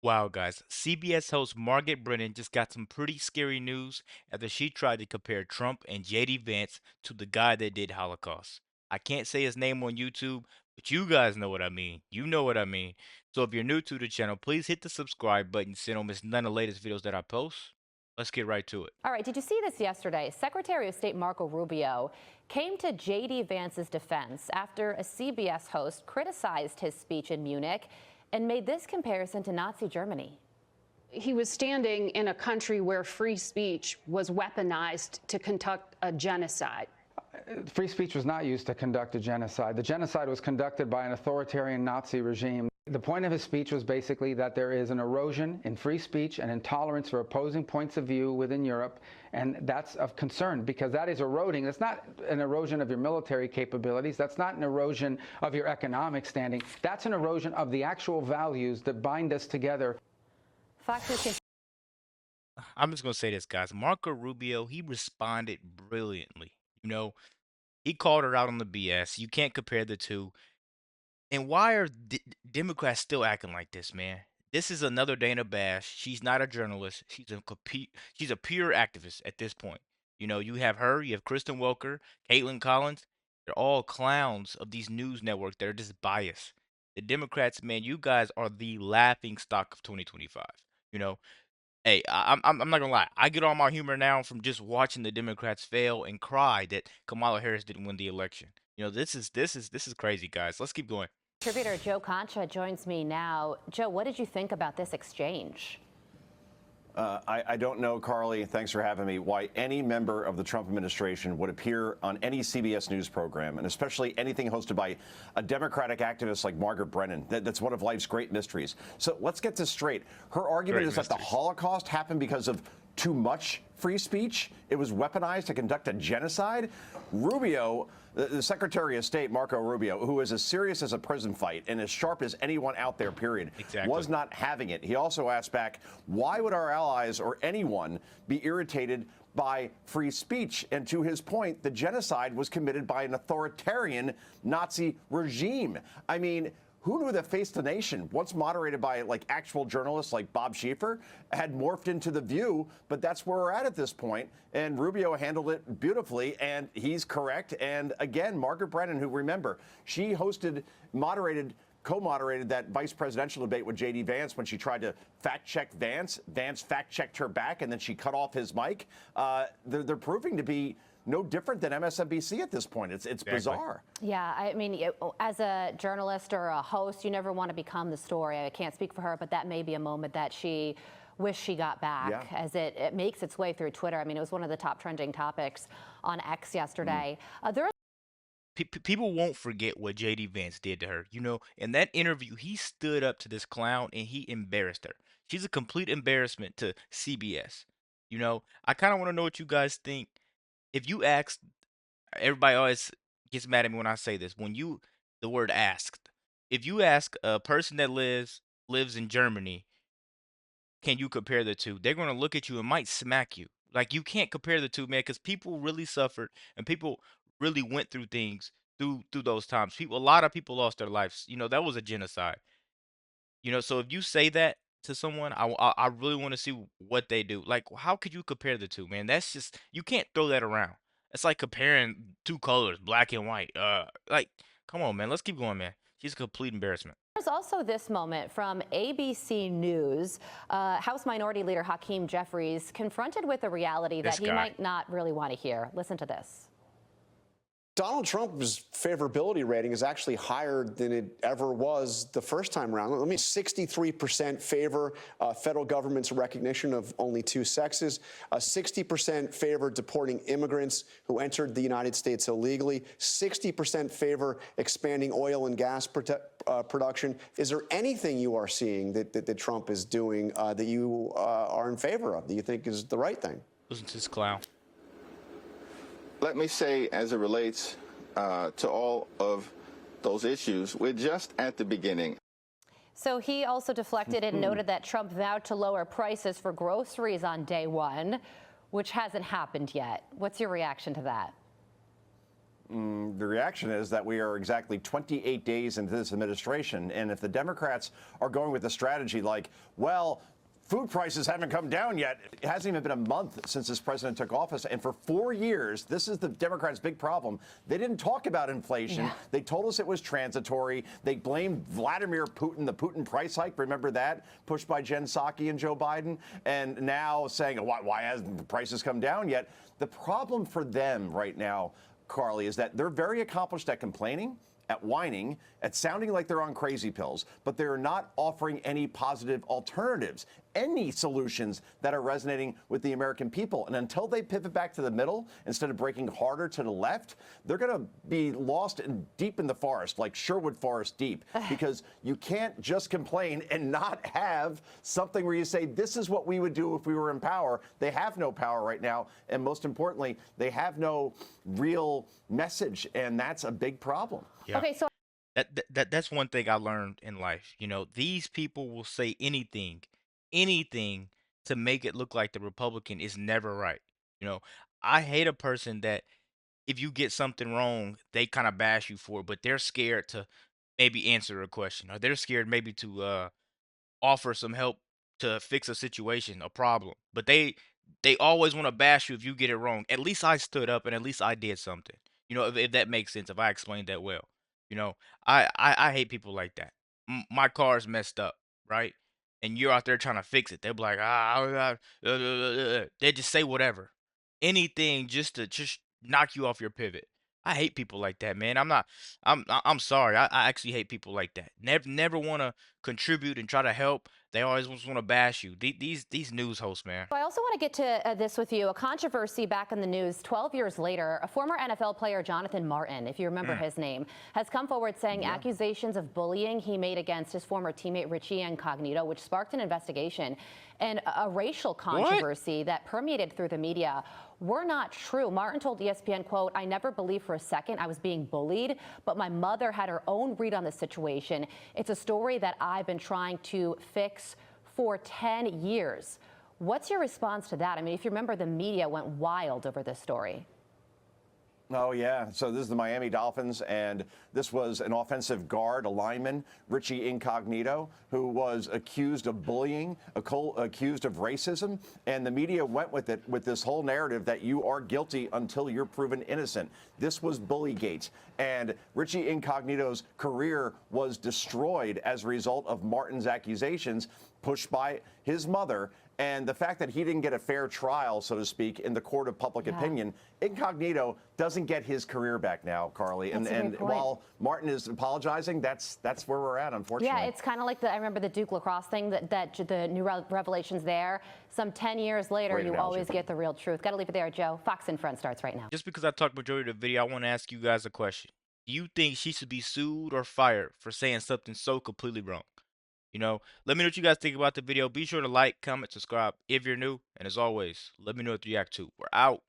Wow, guys. CBS host Margaret Brennan just got some pretty scary news after she tried to compare Trump and JD Vance to the guy that did Holocaust. I can't say his name on YouTube, but you guys know what I mean. You know what I mean. So if you're new to the channel, please hit the subscribe button so you don't miss none of the latest videos that I post. Let's get right to it. All right, did you see this yesterday? Secretary of State Marco Rubio came to J.D. Vance's defense after a CBS host criticized his speech in Munich and made this comparison to Nazi Germany. He was standing in a country where free speech was weaponized to conduct a genocide. Free speech was not used to conduct a genocide. The genocide was conducted by an authoritarian Nazi regime. The point of his speech was basically that there is an erosion in free speech and intolerance for opposing points of view within Europe, and that's of concern because that is eroding. It's not an erosion of your military capabilities. That's not an erosion of your economic standing. That's an erosion of the actual values that bind us together. Fox News. I'm just going to say this, guys. Marco Rubio, he responded brilliantly. He called her out on the BS. You can't compare the two. And why are Democrats still acting like this, man? This is another Dana Bash. She's not a journalist. She's a pure activist at this point. You have her, you have Kristen Welker, Caitlin Collins. They're all clowns of these news networks that are just biased. The Democrats, man, you guys are the laughing stock of 2025. You know, Hey, I'm not gonna lie. I get all my humor now from just watching the Democrats fail and cry that Kamala Harris didn't win the election. This is crazy, guys. Let's keep going. Contributor Joe Concha joins me now. Joe, what did you think about this exchange? I don't know, Carly, thanks for having me, why any member of the Trump administration would appear on any CBS News program, and especially anything hosted by a Democratic activist like Margaret Brennan. That's one of life's great mysteries. So let's get this straight. Her argument Great is that the mysteries. Holocaust happened because of too much free speech. It was weaponized to conduct a genocide. Rubio, the Secretary of State, Marco Rubio, who is as serious as a prison fight and as sharp as anyone out there, period, Exactly. was not having it. He also asked back, why would our allies or anyone be irritated by free speech? And to his point, the genocide was committed by an authoritarian Nazi regime. I mean, who knew that Face the Nation, once moderated by actual journalists like Bob Schieffer, had morphed into The View? But that's where we're at this point. And Rubio handled it beautifully, and he's correct. And again, Margaret Brennan, who, remember, she co-moderated that vice presidential debate with J.D. Vance when she tried to fact-check Vance. Vance fact-checked her back, and then she cut off his mic. They're proving to be no different than MSNBC at this point. It's Exactly. bizarre. Yeah, I mean, as a journalist or a host, you never want to become the story. I can't speak for her, but that may be a moment that she wished she got back as it makes its way through Twitter. I mean, it was one of the top trending topics on X yesterday. There People won't forget what JD Vance did to her. In that interview, he stood up to this clown and he embarrassed her. She's a complete embarrassment to CBS. I kind of want to know what you guys think. If you ask, everybody always gets mad at me when I say this. The word asked, if you ask a person that lives in Germany, can you compare the two? They're going to look at you and might smack you. Like, you can't compare the two, man, because people really suffered and people really went through things through those times. A lot of people lost their lives. That was a genocide. So if you say that to someone, I really want to see what they do. Like, how could you compare the two, man? That's just, you can't throw that around. It's like comparing two colors, black and white. Like, come on, man. Let's keep going, man. She's a complete embarrassment. There's also this moment from ABC News. House Minority Leader Hakeem Jeffries confronted with a reality that This he guy. might not really want to hear. Listen to this. Donald Trump's favorability rating is actually higher than it ever was the first time around. Let me 63% favor federal government's recognition of only two sexes, 60% favor deporting immigrants who entered the United States illegally, 60% favor expanding oil and gas production. Is there anything you are seeing that Trump is doing that you are in favor of, that you think is the right thing? Listen to this clown. Let me say, as it relates to all of those issues, we're just at the beginning. So he also deflected and noted that Trump vowed to lower prices for groceries on day one, which hasn't happened yet. What's your reaction to that? The reaction is that we are exactly 28 days into this administration. And if the Democrats are going with a strategy like, well, food prices haven't come down yet. It hasn't even been a month since this president took office. And for 4 years, this is the Democrats' big problem. They didn't talk about inflation. Yeah. They told us it was transitory. They blamed Vladimir Putin, the Putin price hike. Remember that? Pushed by Jen Psaki and Joe Biden. And now saying, why hasn't the prices come down yet? The problem for them right now, Carly, is that they're very accomplished at complaining, at whining, at sounding like they're on crazy pills, but they're not offering any positive alternatives, any solutions that are resonating with the American people. And until they pivot back to the middle, instead of breaking harder to the left, they're going to be lost deep in the forest, like Sherwood Forest deep, because you can't just complain and not have something where you say, this is what we would do if we were in power. They have no power right now. And most importantly, they have no real message. And that's a big problem. Yeah. Okay, so That's one thing I learned in life. These people will say anything to make it look like the Republican is never right. You know, I hate a person that if you get something wrong, they kind of bash you for it, but they're scared to maybe answer a question, or they're scared maybe to offer some help to fix a situation, a problem. But they always want to bash you if you get it wrong. At least I stood up and at least I did something. If that makes sense, if I explained that well. You know, I hate people like that. My car's messed up, right? And you're out there trying to fix it. They'll be like, they just say whatever, anything just to just knock you off your pivot. I hate people like that, man. I'm sorry. I actually hate people like that. Never want to contribute and try to help. They always want to bash you. These news hosts, man. I also want to get to this with you. A controversy back in the news 12 years later. A former NFL player, Jonathan Martin, if you remember his name, has come forward saying accusations of bullying he made against his former teammate Richie Incognito, which sparked an investigation and a racial controversy that permeated through the media, were not true. Martin told ESPN, quote, "I never believed for a second I was being bullied, but my mother had her own read on the situation. It's a story that I've been trying to fix for 10 years. What's your response to that? I mean, if you remember, the media went wild over this story. Oh, yeah. So this is the Miami Dolphins, and this was an offensive guard, a lineman, Richie Incognito, who was accused of bullying, accused of racism, and the media went with it with this whole narrative that you are guilty until you're proven innocent. This was Bullygate, and Richie Incognito's career was destroyed as a result of Martin's accusations pushed by his mother. And the fact that he didn't get a fair trial, so to speak, in the court of public opinion, Incognito doesn't get his career back now, Carly. And while Martin is apologizing, that's where we're at, unfortunately. Yeah, it's kind of like I remember the Duke lacrosse thing, that the new revelations there. Some 10 years later, Great you analogy. always get the real truth. Got to leave it there, Joe. Fox and Friends starts right now. Just because I talked majority of the video, I want to ask you guys a question. Do you think she should be sued or fired for saying something so completely wrong? Let me know what you guys think about the video. Be sure to like, comment, subscribe if you're new. And as always, let me know what you react to. We're out.